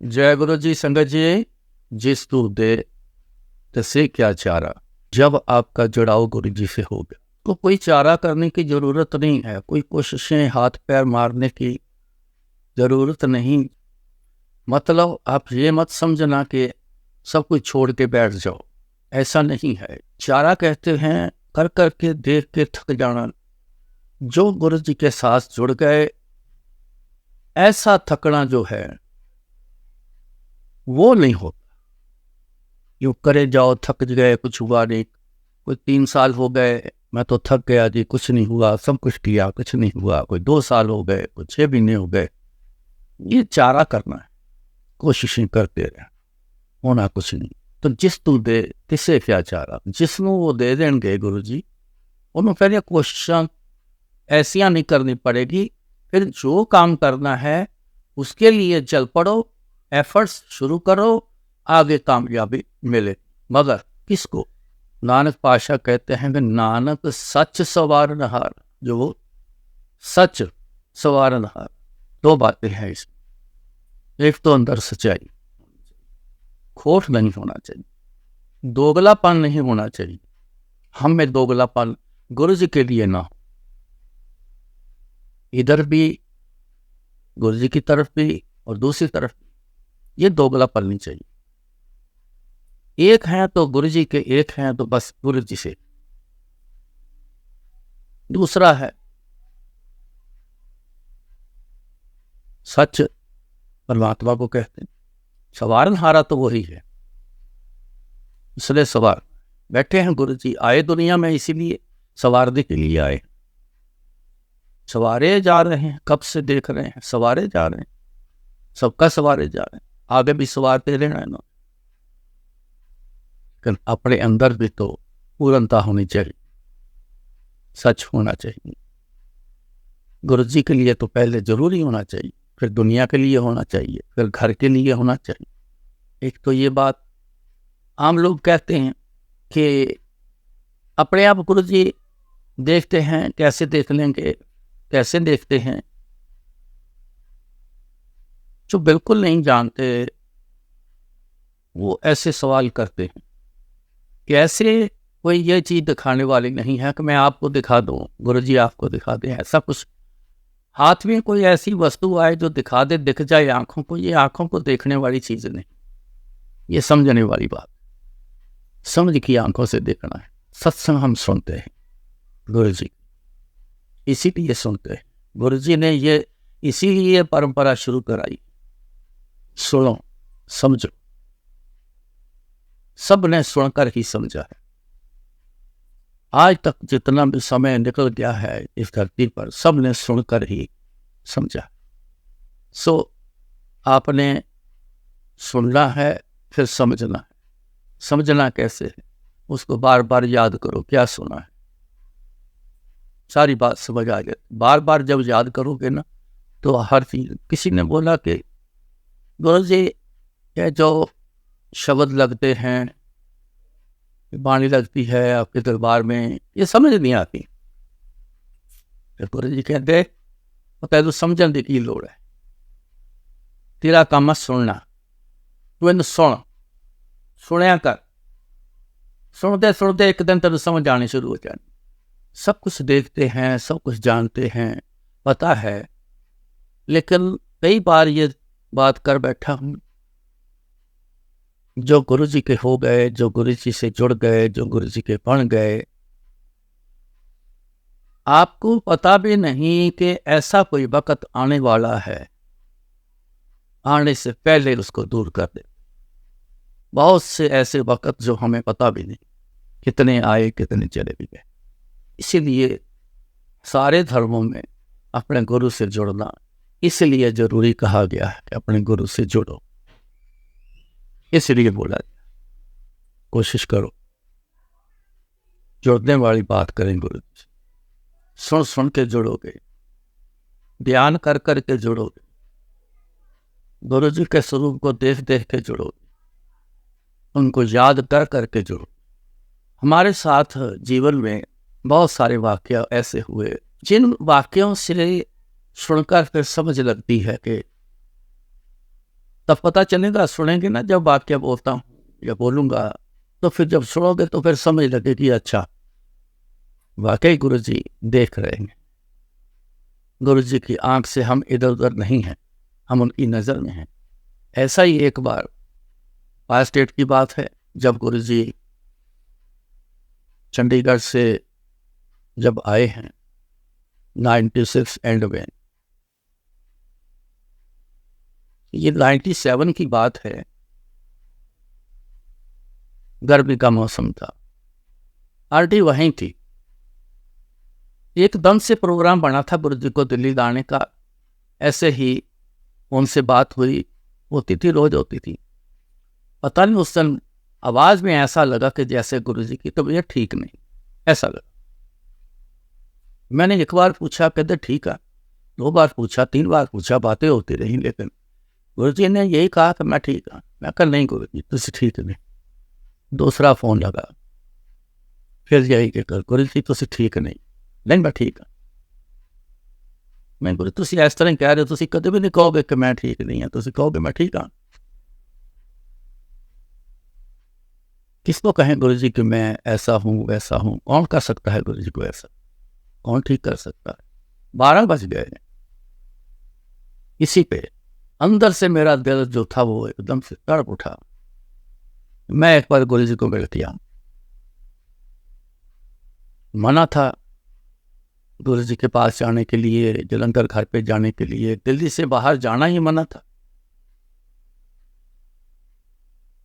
जय गुरु जी। संगत जी, जिस तू दे तसे क्या चारा। जब आपका जुड़ाव गुरु जी से हो गया तो कोई चारा करने की जरूरत नहीं है, कोई कोशिशें हाथ पैर मारने की जरूरत नहीं। मतलब आप ये मत समझना कि सब कुछ छोड़ के बैठ जाओ, ऐसा नहीं है। चारा कहते हैं कर करके देख के थक जाना। जो गुरु जी के साथ जुड़ गए, ऐसा थकना जो है वो नहीं होता। यूँ करे जाओ, थक गए, कुछ हुआ नहीं। कोई 3 साल हो गए, मैं तो थक गया जी, कुछ नहीं हुआ, सब कुछ किया, कुछ नहीं हुआ। कोई 2 साल हो गए, कोई 6 महीने हो गए। ये चारा करना है, कोशिशें करते रहे, होना कुछ नहीं। तो जिस तू दे तिसे क्या चारा, जिसनों वो दे देंगे गुरु जी, उन्होंने फिर ये कोशिशें ऐसियां नहीं करनी पड़ेगी। फिर जो काम करना है उसके लिए चल पड़ो, एफर्ट्स शुरू करो, आगे कामयाबी मिले। मगर किसको? नानक पाशाह कहते हैं कि नानक सच सवारनहार। जो सच सवारनहार, 2 बातें हैं इसमें। एक तो अंदर सच्चाई, खोट नहीं होना चाहिए, दोगलापन नहीं होना चाहिए। हम में दोगलापन गुरु जी के लिए ना हो, इधर भी गुरु जी की तरफ भी और दूसरी तरफ भी, ये दोगलापन नहीं चाहिए। एक है तो गुरु जी के, एक है तो बस गुरु जी से। दूसरा है सच, परमात्मा को कहते हैं। सवारनहारा तो वही है, इसलिए सवार बैठे हैं गुरु जी। आए दुनिया में इसीलिए सवारने के लिए आए। सवारे जा रहे हैं, कब से देख रहे हैं, सवारे जा रहे हैं, सबका सवारे जा रहे हैं। आगे भी सवारते रहना है ना, लेकिन अपने अंदर भी तो पूर्णता होनी चाहिए, सच होना चाहिए। गुरु जी के लिए तो पहले जरूरी होना चाहिए, फिर दुनिया के लिए होना चाहिए, फिर घर के लिए होना चाहिए। एक तो ये बात आम लोग कहते हैं कि अपने आप गुरु जी देखते हैं, कैसे देख लेंगे, कैसे देखते हैं। जो बिल्कुल नहीं जानते वो ऐसे सवाल करते हैं। कैसे कोई ये चीज दिखाने वाली नहीं है कि मैं आपको दिखा दूं, गुरु जी आपको दिखा दें। ऐसा कुछ हाथ में कोई ऐसी वस्तु आए जो दिखा दे, दिख जाए आंखों को, ये आंखों को देखने वाली चीज नहीं, ये समझने वाली बात। समझ की आंखों से देखना है। सत्संग हम सुनते हैं गुरु जी, इसीलिए सुनते हैं। गुरु जी ने ये इसीलिए परंपरा शुरू कराई, सुनो समझो। सब ने सुनकर ही समझा है। आज तक जितना भी समय निकल गया है इस धरती पर, सब ने सुनकर ही समझा। सो आपने सुनना है, फिर समझना है। समझना कैसे है? उसको बार बार याद करो, क्या सुना है, सारी बात समझ आ जाए। बार बार जब याद करोगे ना तो हर चीज। किसी ने बोला कि गुरु जी ये जो शब्द लगते हैं, बाणी लगती है आपके दरबार में, ये समझ नहीं आती। फिर गुरु जी कहते तो समझने की लोड़ है। तेरा काम है सुनना, तू इन सुनया कर। सुनते सुनते एक दिन तेन समझ आनी शुरू हो जानी। सब कुछ देखते हैं, सब कुछ जानते हैं, पता है, लेकिन कई बार ये बात कर बैठा हूं, जो गुरु जी के हो गए, जो गुरु जी से जुड़ गए, जो गुरु जी के बन गए, आपको पता भी नहीं कि ऐसा कोई वक्त आने वाला है, आने से पहले उसको दूर कर दे। बहुत से ऐसे वक्त जो हमें पता भी नहीं, कितने आए कितने चले भी गए। इसीलिए सारे धर्मों में अपने गुरु से जुड़ना इसलिए जरूरी कहा गया है कि अपने गुरु से जुड़ो, इसलिए बोला गया। कोशिश करो, जुड़ने वाली बात करें गुरु जी। सुन सुन के जुड़ोगे, ध्यान कर कर के जुड़ोगे, गुरु जी के स्वरूप को देख देख के जुड़ोगे, उनको याद कर करके जुड़ो। हमारे साथ जीवन में बहुत सारे वाक्य ऐसे हुए जिन वाक्यों से सुनकर फिर समझ लगती है कि तब पता चलेगा, सुनेंगे ना जब वाक्य बोलता हूँ या बोलूँगा, तो फिर जब सुनोगे तो फिर समझ लगेगी अच्छा वाकई गुरु जी देख रहे हैं। गुरु जी की आंख से हम इधर उधर नहीं हैं, हम उनकी नज़र में हैं। ऐसा ही एक बार पास्ट डेट की बात है, जब गुरु जी चंडीगढ़ से जब आए हैं 96 एंड में, ये 97 की बात है, गर्मी का मौसम था, आरटी वहीं थी। एकदम से प्रोग्राम बना था गुरु जी को दिल्ली लाने का, ऐसे ही उनसे बात हुई, होती थी, रोज होती थी। पता नहीं उस दिन आवाज़ में ऐसा लगा कि जैसे गुरु जी की तबीयत ठीक नहीं, ऐसा लगा। मैंने एक बार पूछा, कहते ठीक है, 2 बार पूछा, 3 बार पूछा, बातें होती रही, लेकिन गुरु जी ने यही कहा कि मैं ठीक हूँ। मैं कहा नहीं गुरु जी तुसी ठीक नहीं। दूसरा फोन लगा, फिर यही कहकर गुरु जी तुसी ठीक नहीं। नहीं मैं ठीक हूँ। मैं गुरु तुसी इस तरह कह रहे हो, तुसी कदे भी नहीं कहोगे कि मैं ठीक नहीं है, तुसी कहोगे मैं ठीक हाँ। किसको कहें गुरु जी कि मैं ऐसा हूँ वैसा हूँ? कौन कर सकता है गुरु जी को ऐसा? कौन ठीक कर सकता है? 12 बज गए। इसी पे अंदर से मेरा दिल जो था वो एकदम से तड़प उठा। मैं एक बार गुरु जी को मिल गया। मना था गुरु जी के पास जाने के लिए, जलंधर घर पे जाने के लिए, दिल्ली से बाहर जाना ही मना था।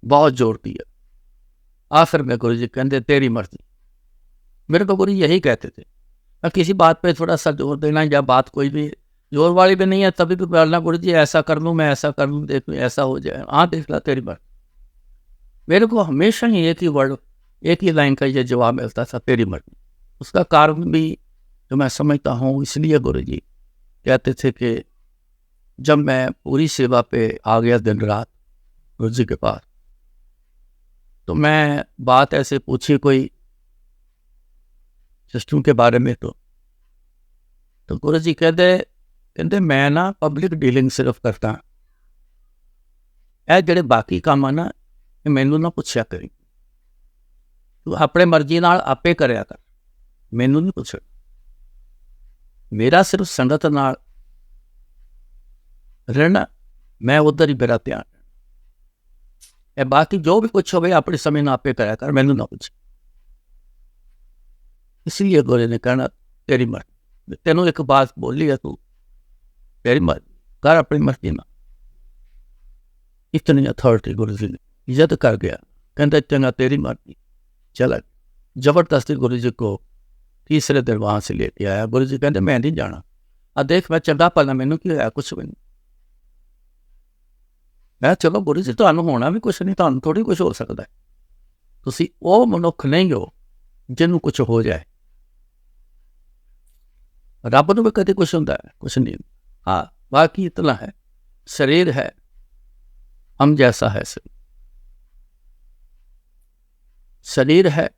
बहुत जोर दिया। आखिर में गुरु जी कहते तेरी मर्जी। मेरे को गुरु यही कहते थे, मैं किसी बात पे थोड़ा सा जोर देना या बात कोई भी जोर वाली भी नहीं है, तभी भी बोलना गुरु जी ऐसा कर लूँ, मैं ऐसा कर लूँ, देख ऐसा हो जाए, हाँ देख ला तेरी मर्जी। मेरे को हमेशा ही एक ही वर्ड, एक ही लाइन का ये जवाब मिलता था, तेरी मर्जी। उसका कारण भी जो मैं समझता हूँ, इसलिए गुरु जी कहते थे कि जब मैं पूरी सेवा पे आ गया दिन रात गुरु जी के पास, तो मैं बात ऐसे पूछी कोई सिस्टम के बारे में, तो गुरु जी कहते मैं ना पब्लिक डीलिंग सिर्फ करता, ਇਹ ਜਿਹੜੇ बाकी काम ਆ ना मैनू ना पुछया करी, तू अपने मर्जी नाल आपे करया कर, मैनू नहीं पुछ। मेरा सिर्फ संगत नाल रहना, मैं उधर ही मेरा ध्यान। बाकी जो भी कुछ हो अपने समय ना आपे करया कर, मैनू ना पुछ। इसलिए गुरु ने कहना तेरी मर्जी, तेनों एक बात बोली है, तू तेरी मर्जी कर अपनी मर्जी ना। इतनी अथॉरिटी गुरु जी ने इज्जत कर गया। कहते चंगा तेरी मर्जी, चला। जबरदस्ती गुरु जी को तीसरे दिन वहां से लेके आया। गुरु जी कहते मैं नहीं जाना, देख मैं चंगा भला, मैनू की होया, कुछ भी नहीं। मैं चलो गुरु जी तुहानू होना भी कुछ नहीं, तुहानू थोड़ी कुछ हो सकता है, तुसी वो मनुख नहीं हो जिन्हों कुछ हो जाए। रब नूं भी कदे कुछ हुंदा है? कुछ नहीं। हाँ बाकी इतना है, शरीर है हम जैसा है, शरीर है,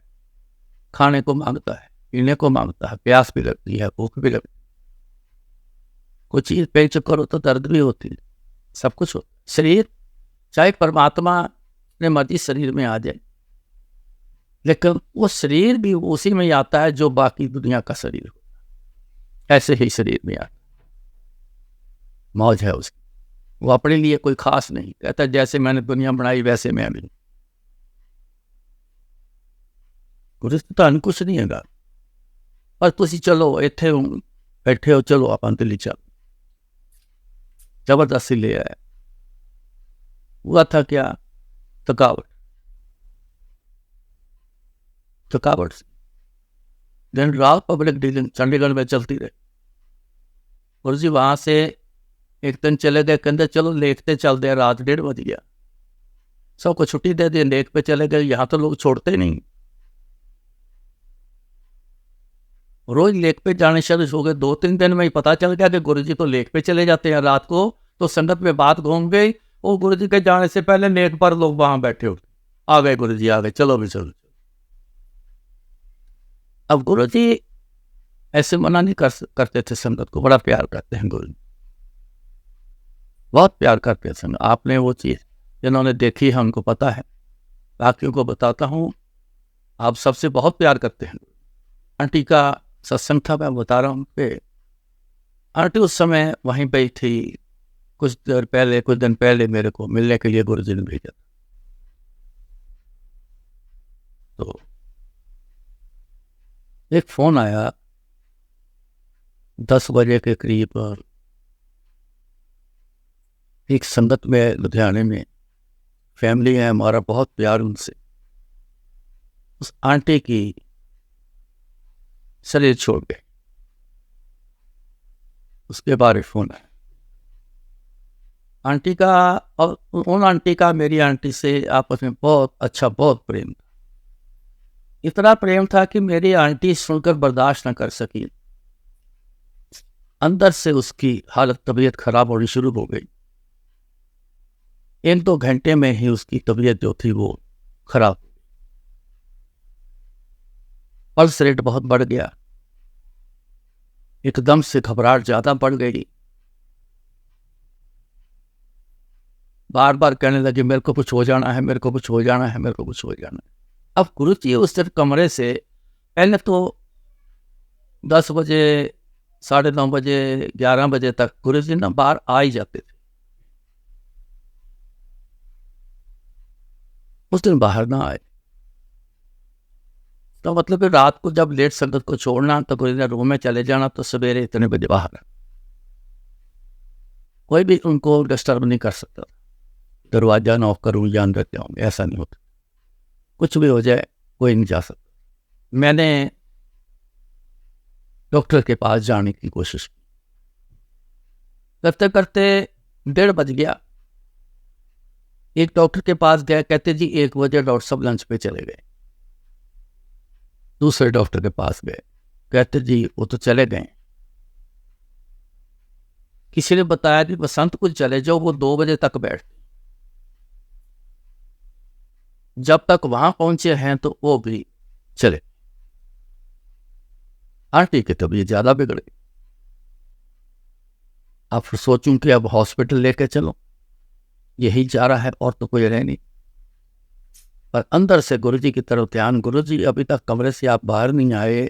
खाने को मांगता है, पीने को मांगता है, प्यास भी लगती है, भूख भी लगती है, कोई चीज पेच करो तो दर्द भी होती है, सब कुछ होता है। शरीर चाहे परमात्मा ने मर्जी शरीर में आ जाए, लेकिन वो शरीर भी उसी में आता है जो बाकी दुनिया का शरीर होता है, ऐसे ही शरीर में आता। मौज है उसकी, वो अपने लिए कोई खास नहीं, कहता जैसे मैंने दुनिया बनाई वैसे मैं भी। गुरु तुहानू कुछ नहीं है, पर तुसी चलो इत्थे बैठे हो, चलो आप दिल्ली चल। जबरदस्ती ले आया। हुआ था क्या? थकावट, थकावट से दिन रात पब्लिक डीलिंग चंडीगढ़ में चलती रही। गुरु जी वहां से एक दिन चले गए, कहते चलो लेक पे चलते हैं, रात 1:30 बज गया, सबको छुट्टी दे दी, लेक पे चले गए। यहाँ तो लोग छोड़ते नहीं, रोज लेक पे जाने शुरू हो गए। 2-3 दिन में ही पता चल गया कि गुरु जी तो लेक पे चले जाते हैं रात को, तो संगत में बात घूम गई। वो गुरु जी के जाने से पहले लेक पर लोग वहां बैठे हो, आ गए गुरु जी आ गए, चलो भी चलो। अब गुरु जी ऐसे मना नहीं करते थे संगत को, बड़ा प्यार करते हैं गुरु जी। बहुत प्यार करते थे। आपने वो चीज़ जिन्होंने देखी है उनको पता है, बाकियों को बताता हूँ, आप सबसे बहुत प्यार करते हैं। आंटी का सत्संग था, मैं बता रहा हूँ कि आंटी उस समय वहीं पे ही थी। कुछ दिन पहले मेरे को मिलने के लिए गुरुजी ने भेजा। तो एक फ़ोन आया 10 बजे के करीब, एक संगत में लुधियाने में फैमिली है, हमारा बहुत प्यार उनसे। उस आंटी की शरीर छोड़ गए, उसके बारे फ़ोन आया आंटी का। और उन आंटी का मेरी आंटी से आपस में बहुत अच्छा, बहुत प्रेम था। इतना प्रेम था कि मेरी आंटी सुनकर बर्दाश्त न कर सकी, अंदर से उसकी हालत, तबीयत खराब होनी शुरू हो गई। 1-2 घंटे में ही उसकी तबीयत जो थी वो खराब, पल्स रेट बहुत बढ़ गया, एकदम से घबराहट ज़्यादा बढ़ गई। बार बार कहने लगे मेरे को कुछ हो जाना है, मेरे को कुछ हो जाना है, मेरे को कुछ हो जाना है। अब गुरुजी उस दिन कमरे से पहले तो 10 बजे, 9:30 बजे, 11 बजे तक गुरुजी ना बाहर आ ही जाते थे। उस दिन बाहर ना आए, तो मतलब कि रात को जब लेट संगत को छोड़ना तो गुरुजी ने रूम में चले जाना, तो सवेरे इतने बजे बाहर, कोई भी उनको डिस्टर्ब नहीं कर सकता। दरवाजा नॉक करूँ या अंदर जाऊँ, ऐसा नहीं होता। कुछ भी हो जाए कोई नहीं जा सकता। मैंने डॉक्टर के पास जाने की कोशिश की, करते करते 1:30 बज गया। एक डॉक्टर के पास गया, कहते जी 1 बजे डॉक्टर साहब लंच पे चले गए। दूसरे डॉक्टर के पास गए, कहते जी वो तो चले गए। किसी ने बताया कि बसंत कुछ चले जाओ, वो 2 बजे तक बैठते, जब तक वहां पहुंचे हैं तो वो भी चले। आंटी की तबीयत ज्यादा बिगड़ गई। अब फिर सोचूं कि अब हॉस्पिटल लेके चलो, यही जा रहा है और तो कोई रह नहीं। पर अंदर से गुरुजी की तरफ ध्यान, गुरुजी अभी तक कमरे से आप बाहर नहीं आए,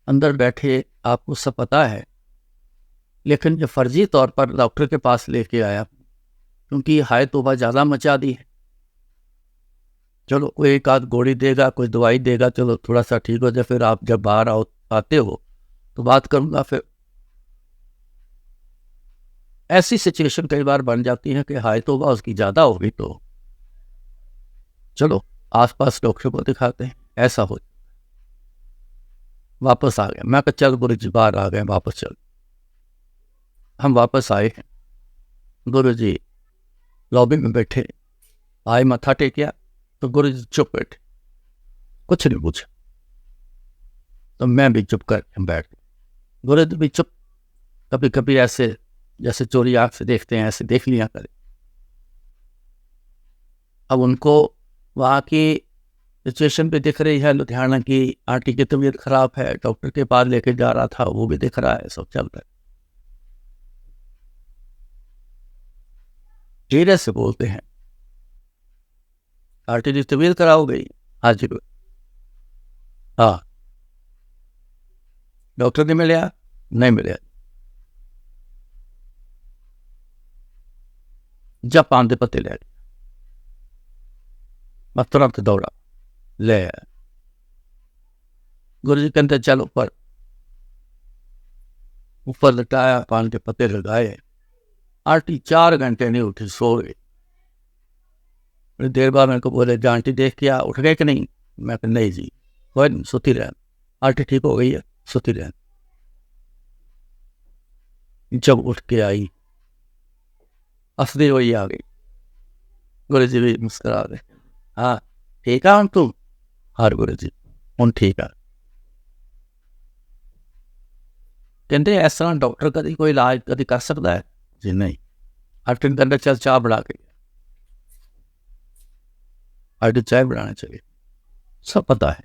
अंदर बैठे, आपको सब पता है, लेकिन ये फर्जी तौर पर डॉक्टर के पास लेके आया, क्योंकि हाय तौबा ज़्यादा मचा दी है। चलो कोई एक आध गोली देगा, कोई दवाई देगा, चलो थोड़ा सा ठीक हो जाए, फिर आप जब बाहर आते हो तो बात करूँगा। फिर ऐसी सिचुएशन कई बार बन जाती है कि हाय तौबा उसकी ज़्यादा होगी, तो चलो आसपास डॉक्टर को दिखाते हैं। ऐसा हो, वापस आ गया। मैं कहा चल गुरुजी बाहर आ गए, वापस चल। हम वापस आए हैं, गुरुजी लॉबी में बैठे, आए मत्था टेकिया तो गुरुजी चुप बैठे, कुछ नहीं पूछा। तो मैं भी चुप कर बैठ गया, गुरुजी भी चुप। कभी कभी ऐसे जैसे चोरी आंख से देखते हैं, ऐसे देख लिया करे। अब उनको वहाँ की सिचुएशन भी दिख रही है, लुधियाना की आंटी की तबीयत खराब है, डॉक्टर के पास लेके जा रहा था, वो भी दिख रहा है, सब चल रहा है। धीरे से बोलते हैं, आंटी की तबीयत खराब हो गई? हाँ जी। हाँ। डॉक्टर ने मिले? नहीं मिले। जब पांदे पत्ते ले गए, मैं तुरंत दौड़ा, ले आया। गुरुजी कहते चल ऊपर, ऊपर लटाया, पान के पत्ते लगाए। आंटी 4 घंटे नहीं उठी, सो गई। देर बाद मेरे को बोले आंटी देख के उठ गए कि नहीं? मैं कहा नहीं जी, कोई नहीं, सोती रहन, आंटी ठीक हो गई है, सोती रहन। जब उठ के आई, असली वही आ गई। गुरुजी भी मुस्कुरा गए। हाँ ठीक है हम तुम? हाँ गुरुजी हम ठीक है। कहते इस तरह डॉक्टर कभी कोई इलाज कभी कर सकता है? जी नहीं। आंटी ने कहते चल चाय बना के, आंटी चाय बनाना चाहिए, सब पता है।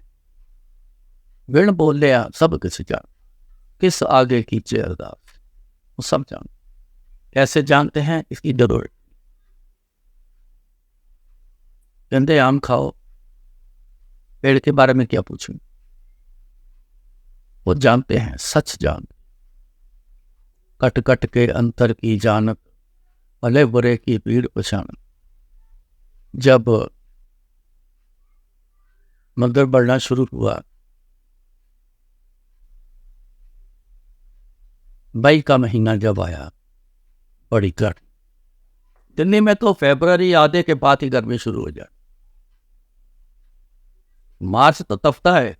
विण बोल लिया, सब किसी जान, किस आगे की अरदास, वो सब जान। कैसे जानते हैं, इसकी जरूरत। गंदे आम खाओ, पेड़ के बारे में क्या पूछूं। वो जानते हैं, सच जानते। कट कट के अंतर की जानत, भले बुरे की पीड़ पहचानत। जब मंदिर बढ़ना शुरू हुआ, मई का महीना जब आया, बड़ी गर्मी। दिल्ली में तो फरवरी आधे के बाद ही गर्मी शुरू हो जाए। मार्च तो तपता है,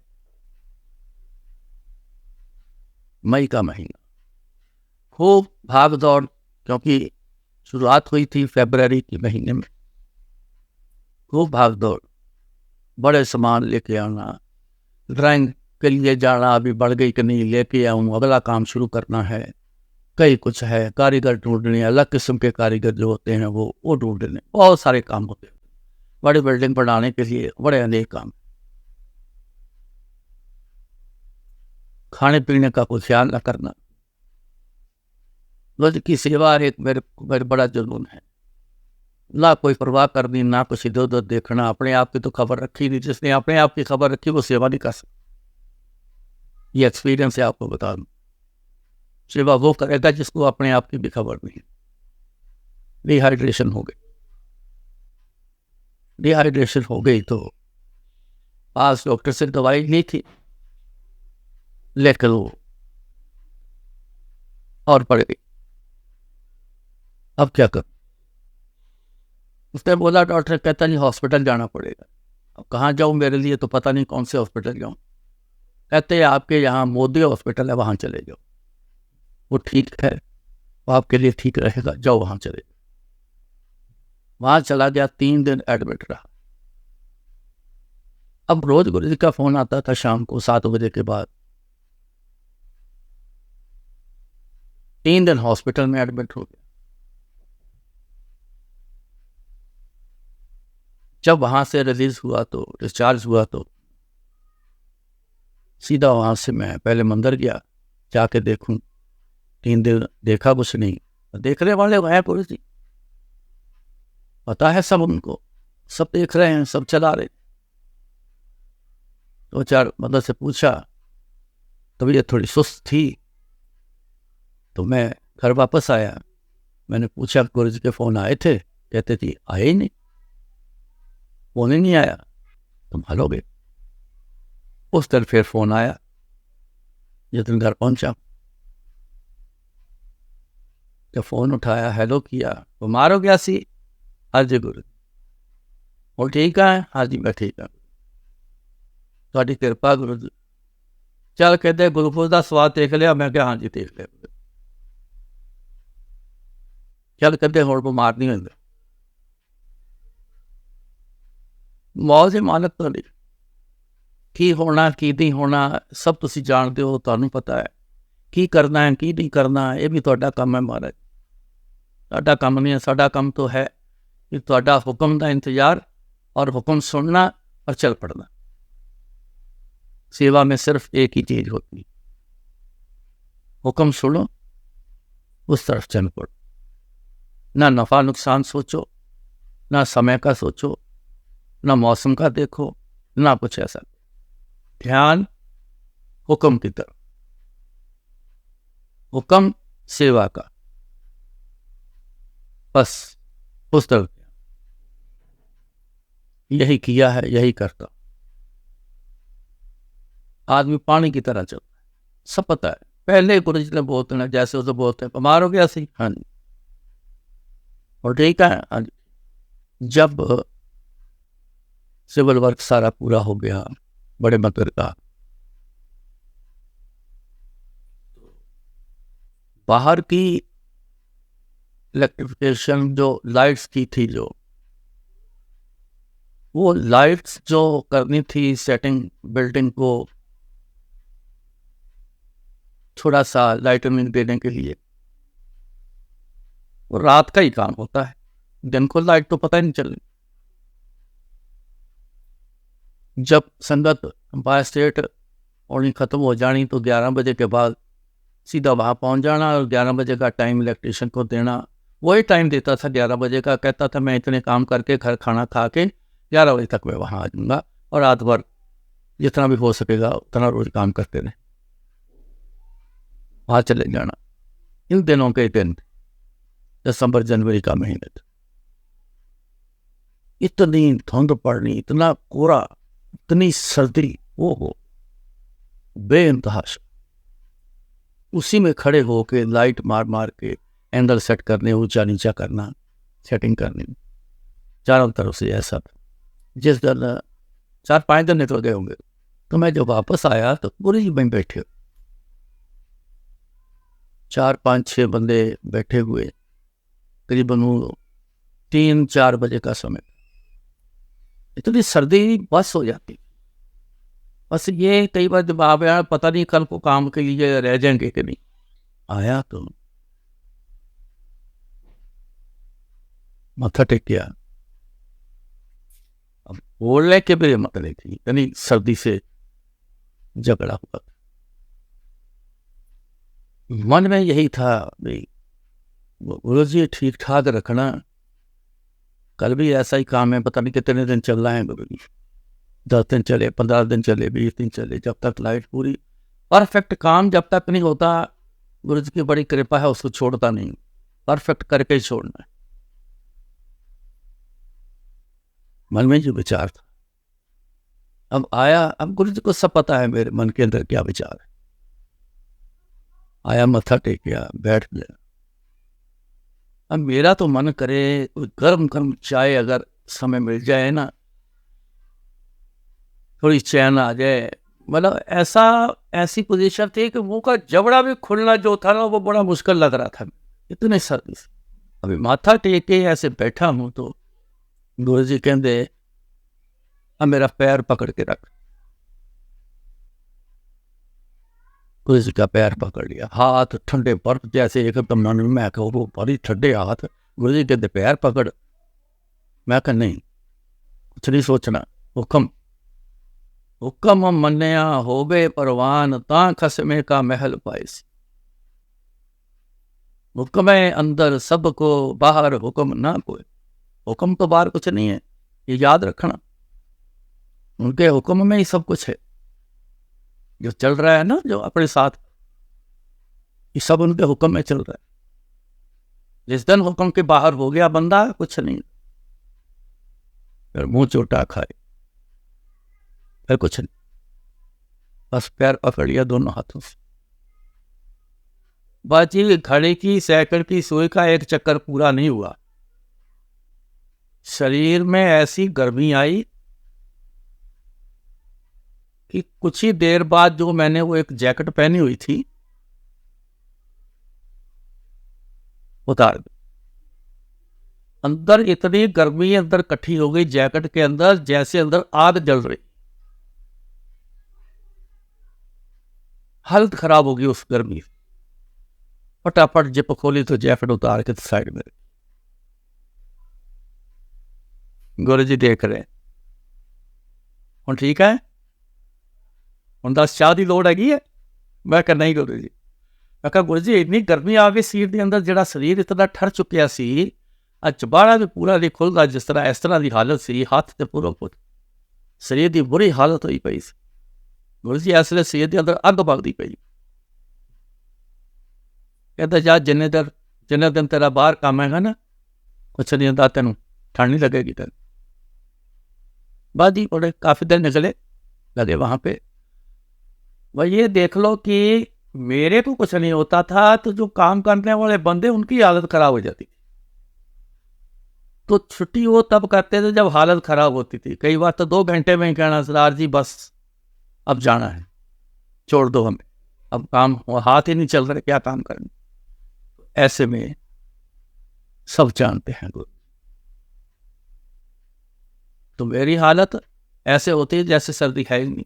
मई का महीना खूब भाग दौड़, क्योंकि शुरुआत हुई थी फरवरी के महीने में। खूब भाग दौड़, बड़े सामान लेके आना, ड्राइंग के लिए जाना अभी बढ़ गई कि नहीं, लेके आऊँ, अगला काम शुरू करना है। कई कुछ है, कारीगर ढूंढने, अलग किस्म के कारीगर जो होते हैं वो ढूंढने, बहुत सारे काम होते हैं। बड़ी बिल्डिंग बनाने के लिए बड़े अनेक काम। खाने पीने का कोई ख्याल न करना, रोज की सेवा एक मेरे बड़ा जुनून है। ना कोई परवाह करनी, ना कुछ इधर उधर देखना। अपने आप की तो खबर रखी नहीं, जिसने अपने आप की खबर रखी वो सेवा नहीं कर सकता। ये एक्सपीरियंस है, आपको बता दूं। सेवा वो करेगा जिसको अपने आप की भी खबर नहीं। डिहाइड्रेशन हो गई, डिहाइड्रेशन हो गई तो पास डॉक्टर से दवाई ली थी, लेकिन वो और पड़ गई। अब क्या कर, उसने बोला, डॉक्टर कहता नहीं हॉस्पिटल जाना पड़ेगा। अब कहाँ जाऊँ, मेरे लिए तो पता नहीं कौन से हॉस्पिटल जाऊँ। कहते आपके यहाँ मोदी हॉस्पिटल है, वहाँ चले जाओ, वो ठीक है, वो आपके लिए ठीक रहेगा, जाओ वहाँ चले जाओ। वहाँ चला गया, 3 दिन एडमिट रहा। अब रोज गुरु जी का फोन आता था शाम को 7 बजे के बाद। 3 दिन हॉस्पिटल में एडमिट हो गया। जब वहां से रिलीज हुआ, तो डिस्चार्ज हुआ, तो सीधा वहां से मैं पहले मंदिर गया, जाके देखूं। 3 दिन देखा कुछ नहीं। देखने वाले हैं पुलिस जी, पता है सब उनको, सब देख रहे हैं, सब चला रहे। 2-4 मंदिर से पूछा, तबीयत थोड़ी सुस्त थी, तो मैं घर वापस आया। मैंने पूछा गुरु जी के फोन आए थे, कहते थे आए ही नहीं, फोन ही नहीं आया, तुम हल हो गए। उस दिन फिर फोन आया, जिस दिन घर पहुंचा, जब फोन उठाया, हेलो किया, बीमार हो गया सी? हाँ जी गुरु। वो ठीक है? हाँ जी मैं ठीक है, थोड़ी कृपा गुरु जी। चल कहते ग्लूकोज का स्वाद देख लिया? मैं क्या हाँ जी देख लिया। चल कहते होर बीमार नहीं होंगे। मौत ही मालक तो नहीं, की होना की नहीं होना सब तुसी जानते हो, तुहानू पता है की करना है की नहीं करना, ये भी तुहाडा काम है महाराज। साडा काम नहीं है, साडा काम तो है कि तुहाडा हुक्म का इंतजार और हुक्म सुनना और चल पड़ना। सेवा में सिर्फ एक ही चीज होती, हुक्म सुनो, उस तरफ चल पड़ो। ना नफा नुकसान सोचो, ना समय का सोचो, ना मौसम का देखो, ना कुछ ऐसा। ध्यान हुक्म की तरफ, हुक्म सेवा का, बस उस तरफ। यही किया है, यही करता। आदमी पानी की तरह चलता है, सब पता है। पहले गुरु जी ने बोलते हैं, जैसे उसे बोलते हैं बीमार हो गया सी, हाँ जी और ठीक है, हाँ जी। जब सिविल वर्क सारा पूरा हो गया बड़े मंदिर का, बाहर की इलेक्ट्रिफिकेशन जो लाइट्स की थी, जो वो लाइट्स जो करनी थी सेटिंग, बिल्डिंग को थोड़ा सा लाइटनिंग देने के लिए, वो रात का ही काम होता है, दिन को लाइट तो पता ही नहीं चल। जब संगत बाय स्टेट होनी खत्म हो जानी, तो 11 बजे के बाद सीधा वहाँ पहुँच जाना और 11 बजे का टाइम इलेक्ट्रिशियन को देना। वही टाइम देता था 11 बजे का, कहता था मैं इतने काम करके घर खाना खा के 11 बजे तक मैं वहाँ आ जाऊँगा और रात भर जितना भी हो सकेगा उतना रोज काम करते रहे, वहाँ चले जाना। इन दिनों के दिन दिसंबर जनवरी का महीने था, इतनी धुंध पड़नी, इतना कोहरा, इतनी सर्दी, वो हो बेइंतहा। उसी में खड़े होके लाइट मार मार के एंगल सेट करने, ऊंचा नीचा करना, सेटिंग करनी चारों तरफ से ऐसा। जिस दिन 4-5 दिन निकल गए होंगे, तो मैं जब वापस आया तो पूरे ही में बैठे 4-5-6 बंदे बैठे हुए, करीबन 3-4 बजे का समय। इतनी सर्दी बस हो जाती। बस ये कई बार जब आप यार पता नहीं कल को काम के लिए रह जाएंगे कि नहीं। आया तो माथा टेक किया। अब बोलने के भी हिम्मत नहीं थी, इतनी सर्दी से झगड़ा हुआ। मन में यही था भाई गुरु जी ठीक ठाक रखना, कल भी ऐसा ही काम है, पता नहीं कितने दिन चल रहा है गुरु जी, 10 दिन चले, 15 दिन चले, 20 दिन चले, जब तक लाइट पूरी परफेक्ट काम जब तक नहीं होता, गुरु जी की बड़ी कृपा है, उसको छोड़ता नहीं, परफेक्ट करके ही छोड़ना है। मन में जो विचार था, अब आया, अब गुरु जी को सब पता है मेरे मन के अंदर क्या विचार है। आया, मत्था टेक गया, बैठ गया। अब मेरा तो मन करे गर्म गर्म चाय अगर समय मिल जाए ना, थोड़ी चैन आ जाए। मतलब ऐसी पोजीशन थी कि मुंह का जबड़ा भी खुलना जो था ना, वो बड़ा मुश्किल लग रहा था, इतने सर्दी से। अभी माथा टेक के ऐसे बैठा हूं तो गुरु जी कहते अब मेरा पैर पकड़ के रख। गुरु जी का पैर पकड़ लिया, हाथ ठंडे बर्फ जैसे एकदम मैं कहो वो बड़ी ठंडे हाथ। गुरु जी कहते पैर पकड़। मैं कहा नहीं, कुछ नहीं सोचना, हुक्म हुक्म मन्या होवे परवान, ता खसमे का महल पाइस। हुक्म है अंदर सबको, बाहर हुक्म ना कोई। हुक्म तो बाहर कुछ नहीं है, ये याद रखना। उनके हुक्म में ही सब कुछ है, जो चल रहा है ना जो अपने साथ, ये सब उनके हुक्म में चल रहा है। जिस दिन हुक्म के बाहर हो गया बंदा, कुछ नहीं, फिर मुंह चोटा खाए, फिर कुछ नहीं, बस पैर पकड़ लिया दोनों हाथों से। बाजी घड़ी की साइकिल की सुई का एक चक्कर पूरा नहीं हुआ, शरीर में ऐसी गर्मी आई कि कुछ ही देर बाद जो मैंने वो एक जैकेट पहनी हुई थी उतार दी। अंदर इतनी गर्मी अंदर इकट्ठी हो गई जैकेट के अंदर, जैसे अंदर आग जल रही। हालत खराब हो गई उस गर्मी से। फटाफट जिप खोली तो जैकेट उतार के साइड में। गुरु जी देख रहे, हुण ठीक है, हुण दस चाह की लोड़ हैगी है। मैं कहा नहीं गुरु जी। मैं कहा गुरु जी इन्नी गर्मी आ गई सीट के अंदर, जिहड़ा शरीर इतना ठर चुकिया सी, चबाड़ा भी पूरा नहीं खुलता, जिस तरह इस तरह की हालत सी, हाथ से पूरा पुट शरीर की बुरी हालत हुई पई सी। गुरु जी इस वे शरीर के अंदर अग बगदी पई। कहता जा जिन्ने दिन तेरा बाहर काम हैगा ना, कुछ नहीं होता, तेन ठंड नहीं लगेगी तेन। बाद ही बड़े काफी दिन निकले लगे वहां पे। भाई ये देख लो कि मेरे को कुछ नहीं होता था, तो जो काम करने वाले बंदे उनकी हालत खराब हो जाती थी। तो छुट्टी वो तब करते थे जब हालत खराब होती थी। कई बार तो 2 घंटे में ही कहना सरदार जी बस अब जाना है, छोड़ दो हमें, अब काम हाथ ही नहीं चल रहे, क्या काम करें। ऐसे में सब जानते हैं गुरु। तो मेरी हालत ऐसे होती है जैसे सर्दी है ही नहीं।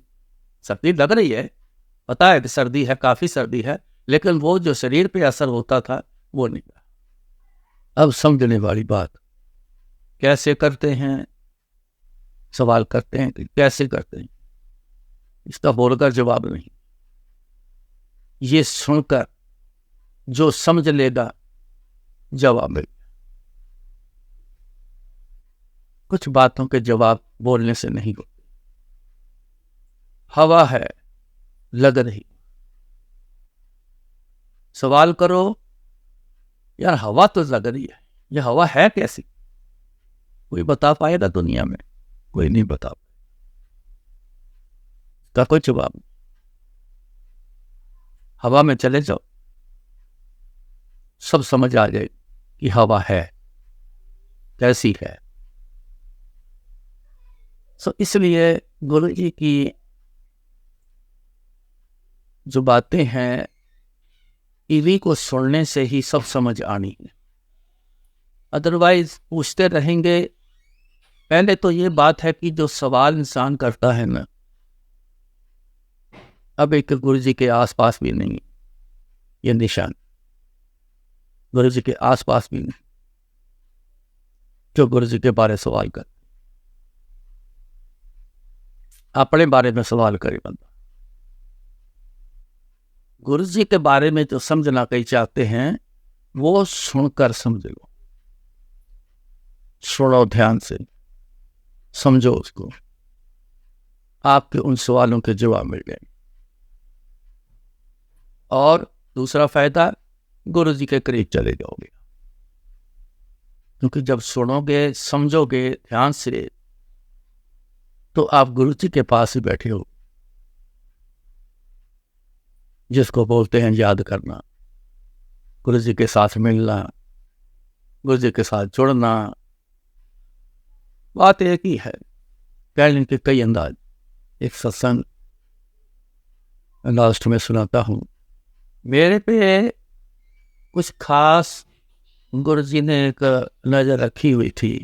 सर्दी लग रही है, पता है कि सर्दी है, काफी सर्दी है, लेकिन वो जो शरीर पे असर होता था वो नहीं था। अब समझने वाली बात, कैसे करते हैं, सवाल करते हैं कि कैसे करते हैं, इसका बोलकर जवाब नहीं। ये सुनकर जो समझ लेगा जवाब मिल। कुछ बातों के जवाब बोलने से नहीं होते। हवा है, लग रही, सवाल करो यार हवा तो लग रही है, ये हवा है कैसी? कोई बता पाएगा दुनिया में? कोई नहीं बता पाएगा, इसका कोई जवाब नहीं। हवा में चले जाओ, सब समझ आ जाए कि हवा है, कैसी है। सो इसलिए गुरु जी की जो बातें हैं, इन्हीं को सुनने से ही सब समझ आनी है। अदरवाइज पूछते रहेंगे। पहले तो ये बात है कि जो सवाल इंसान करता है ना, अब एक गुरु जी के आसपास भी नहीं, ये निशान गुरु जी के आसपास भी नहीं जो गुरु जी के बारे सवाल कर। अपने बारे में सवाल करे बंदा। गुरु जी के बारे में जो समझना कहीं चाहते हैं वो सुनकर समझ लो, सुनो ध्यान से, समझो उसको, आपके उन सवालों के जवाब मिल गए। और दूसरा फायदा, गुरु जी के करीब चले जाओगे, क्योंकि जब सुनोगे समझोगे ध्यान से तो आप गुरु जी के पास ही बैठे हो, जिसको बोलते हैं याद करना, गुरु जी के साथ मिलना, गुरु जी के साथ जुड़ना। बात एक ही है, कहने के कई अंदाज। एक सत्संग लास्ट में सुनाता हूँ। मेरे पे कुछ खास गुरु जी ने एक नज़र रखी हुई थी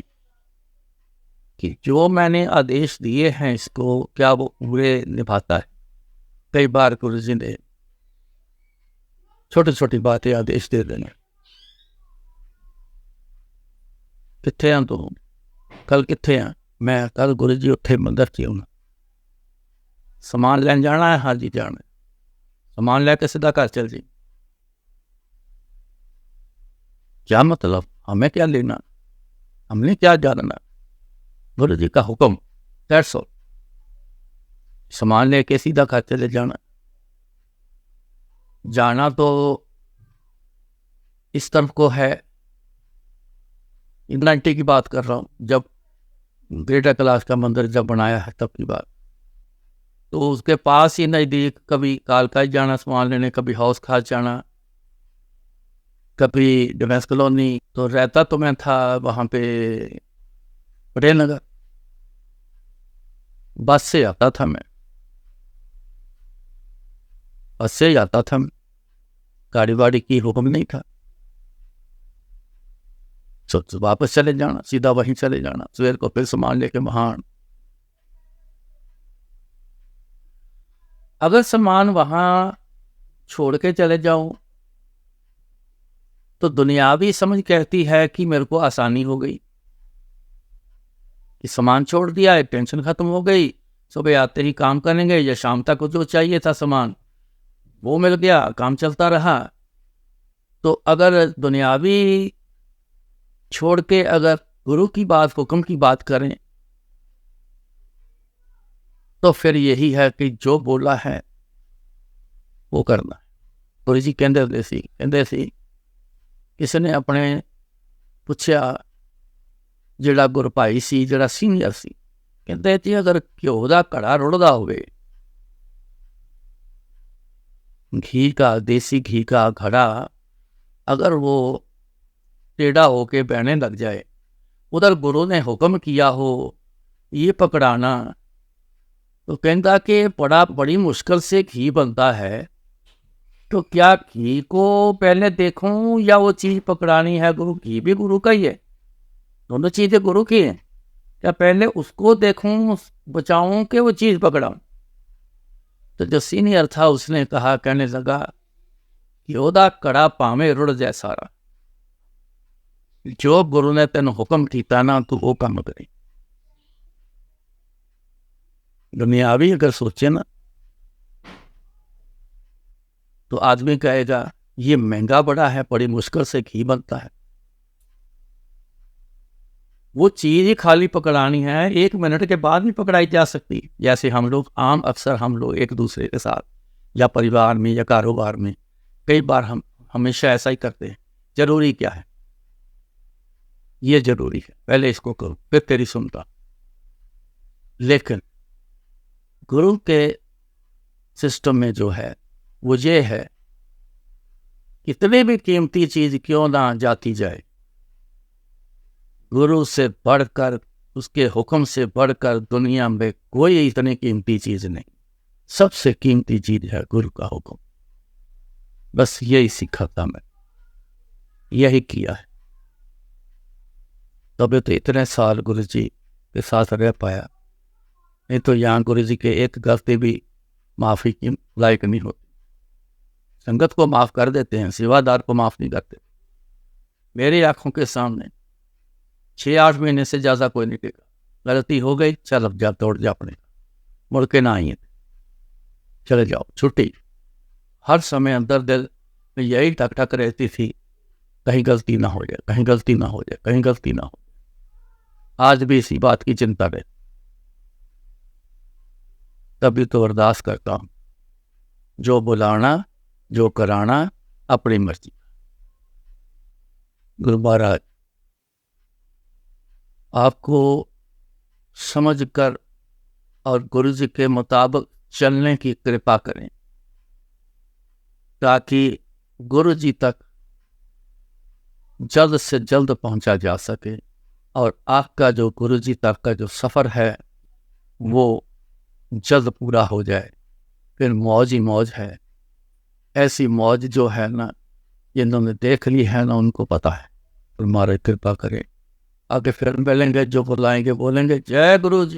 कि जो मैंने आदेश दिए हैं इसको क्या वो पूरे निभाता है। कई बार गुरु जी ने छोटी छोटी बातें आदेश दे देना, किथे हैं तुम, कल किथे हैं? मैं कल गुरु जी उत्थे मंदिर च होना, समान लैन जाना है? हाँ जी जाना है। समान लैके सीधा घर चल जी। क्या मतलब? हमें क्या लेना, हमने क्या जानना? गुरु जी का हुक्म, दैट्स ऑल। सामान लेके सीधा घर चले जाना। जाना तो इस तरफ को है, 90 की बात कर रहा हूँ, जब ग्रेटर कैलाश का मंदिर जब बनाया है तब की बात। तो उसके पास ही नज़दीक कभी कालका जाना सामान लेने, कभी हाउस खास जाना, कभी डिफेंस कॉलोनी। तो रहता तो मैं था वहाँ पे पटेल नगर, बस से आता था मैं, बस से जाता था मैं, गाड़ी वाड़ी की हुक्म नहीं था। तो वापस चले जाना, सीधा वहीं चले जाना, सवेर को फिर सामान लेके वहाँ। अगर सामान वहाँ छोड़ के चले जाऊं तो दुनियावी समझ कहती है कि मेरे को आसानी हो गई, कि सामान छोड़ दिया है, टेंशन खत्म हो गई, सुबह आते ही काम करेंगे या शाम तक जो चाहिए था सामान वो मिल गया, काम चलता रहा। तो अगर दुनियावी छोड़ के अगर गुरु की बात, हुक्म की बात करें तो फिर यही है कि जो बोला है वो करना है। गुरु जी कहते सी किसी ने अपने पूछा, ਜਿਹੜਾ ਗੁਰ ਭਾਈ ਸੀ ਜਿਹੜਾ ਸੀਨੀਅਰ ਸੀ, ਕਹਿੰਦੇ ਜੀ अगर घ्यो ਦਾ ਘੜਾ रुड़दा होवे, घी का, देसी घी का घड़ा अगर वो टेढ़ा होके बहने लग जाए, उधर गुरु ने हुक्म किया हो ये पकड़ाना, तो कहता कि बड़ी मुश्किल से घी बनता है, तो क्या घी को पहले देखूं या वो चीज़ पकड़ानी है? गुरु, घी भी गुरु का ही है, दोनों चीज़ें गुरु की हैं। क्या पहले उसको देखूं, बचाऊं, कि वो चीज़ पकड़ाऊं? तो जो सीनियर था उसने कहा, कहने लगा कि ओदा कड़ा पावे रुड़ जाए सारा, जो गुरु ने तेन हुक्म किया ना तो वो काम करे। दुनियावी अगर सोचे ना तो आदमी कहेगा ये महंगा बड़ा है, बड़ी मुश्किल से घी बनता है। वो चीज़ ही खाली पकड़ानी है, 1 मिनट के बाद भी पकड़ाई जा सकती। जैसे हम लोग अक्सर हम लोग एक दूसरे के साथ या परिवार में या कारोबार में कई बार हम हमेशा ऐसा ही करते हैं। जरूरी क्या है? ये जरूरी है, पहले इसको करो फिर तेरी सुनता। लेकिन गुरु के सिस्टम में जो है वो ये है, कितने भी कीमती चीज क्यों ना जाती जाए, गुरु से बढ़कर, उसके हुक्म से बढ़कर दुनिया में कोई इतनी कीमती चीज नहीं। सबसे कीमती चीज है गुरु का हुक्म। बस यही सीखा था मैं, यही किया है, तभी तो इतने साल गुरु जी के साथ रह पाया। नहीं तो यहाँ गुरु जी के एक गलती भी माफी की लायक नहीं होती। संगत को माफ कर देते हैं, सेवादार को माफ नहीं करते। मेरी आंखों के सामने 6-8 महीने से ज्यादा कोई नहीं टिका। गलती हो गई, चल अब जा, दौड़ जा अपने, मुड़ के ना आइए, चले जाओ, छुट्टी। हर समय अंदर दिल में यही टक टक रहती थी, कहीं गलती ना हो जाए, कहीं गलती ना हो जाए, कहीं गलती ना हो। आज भी इसी बात की चिंता रहे। तभी तो अरदास करता हूं, जो बुलाना जो कराना अपनी मर्जी। गुरु महाराज आपको समझकर और गुरु जी के मुताबिक चलने की कृपा करें, ताकि गुरु जी तक जल्द से जल्द पहुंचा जा सके और आपका जो गुरु जी तक का जो सफ़र है वो जल्द पूरा हो जाए। फिर मौज ही मौज है। ऐसी मौज जो है ना, जिन्होंने देख ली है ना, उनको पता है। हमारे कृपा करें, आगे फिर मिलेंगे, जो बुलाएंगे बोलेंगे जय गुरु जी।